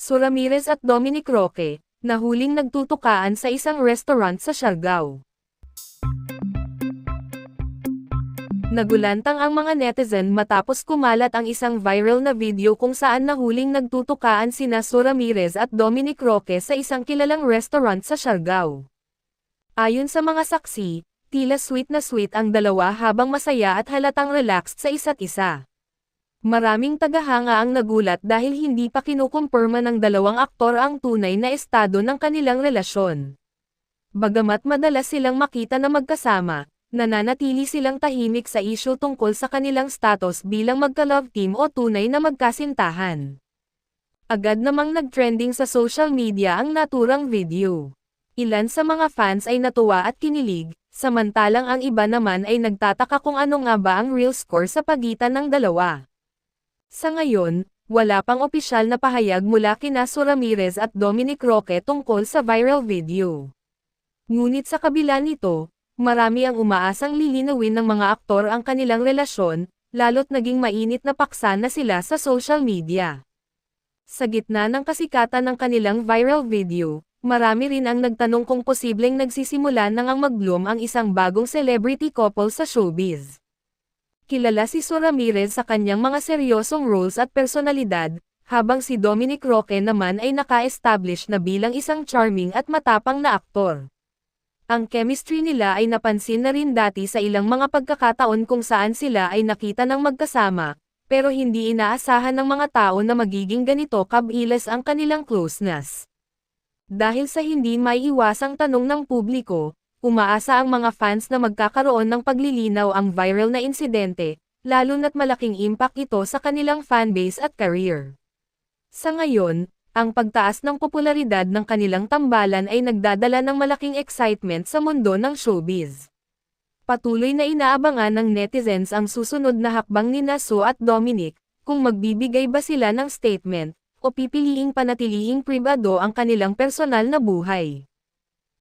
Su Ramirez at Dominic Roque, nahuling nagtutukaan sa isang restaurant sa Siargao. Nagulantang ang mga netizen matapos kumalat ang isang viral na video kung saan nahuling nagtutukaan sina Su Ramirez at Dominic Roque sa isang kilalang restaurant sa Siargao. Ayon sa mga saksi, tila sweet na sweet ang dalawa habang masaya at halatang relaxed sa isa't isa. Maraming tagahanga ang nagulat dahil hindi pa kinukumpirma ng dalawang aktor ang tunay na estado ng kanilang relasyon. Bagamat madalas silang makita na magkasama, nananatili silang tahimik sa isyu tungkol sa kanilang status bilang magka-love team o tunay na magkasintahan. Agad namang nag-trending sa social media ang naturang video. Ilan sa mga fans ay natuwa at kinilig, samantalang ang iba naman ay nagtataka kung ano nga ba ang real score sa pagitan ng dalawa. Sa ngayon, wala pang opisyal na pahayag mula kina Su Ramirez at Dominic Roque tungkol sa viral video. Ngunit sa kabila nito, marami ang umaasang lilinawin ng mga aktor ang kanilang relasyon, lalo't naging mainit na paksa na sila sa social media. Sa gitna ng kasikatan ng kanilang viral video, marami rin ang nagtanong kung posibleng nagsisimula nang mag-bloom ang isang bagong celebrity couple sa showbiz. Kilala si Su Ramirez sa kanyang mga seryosong roles at personalidad, habang si Dominic Roque naman ay naka-establish na bilang isang charming at matapang na aktor. Ang chemistry nila ay napansin na rin dati sa ilang mga pagkakataon kung saan sila ay nakita ng magkasama, pero hindi inaasahan ng mga tao na magiging ganito kabilis ang kanilang closeness. Dahil sa hindi maiiwasang tanong ng publiko, umaasa ang mga fans na magkakaroon ng paglilinaw ang viral na insidente, lalo na't malaking impact ito sa kanilang fanbase at career. Sa ngayon, ang pagtaas ng popularidad ng kanilang tambalan ay nagdadala ng malaking excitement sa mundo ng showbiz. Patuloy na inaabangan ng netizens ang susunod na hakbang nina Su at Dominic, kung magbibigay ba sila ng statement, o pipiliing panatilihing pribado ang kanilang personal na buhay.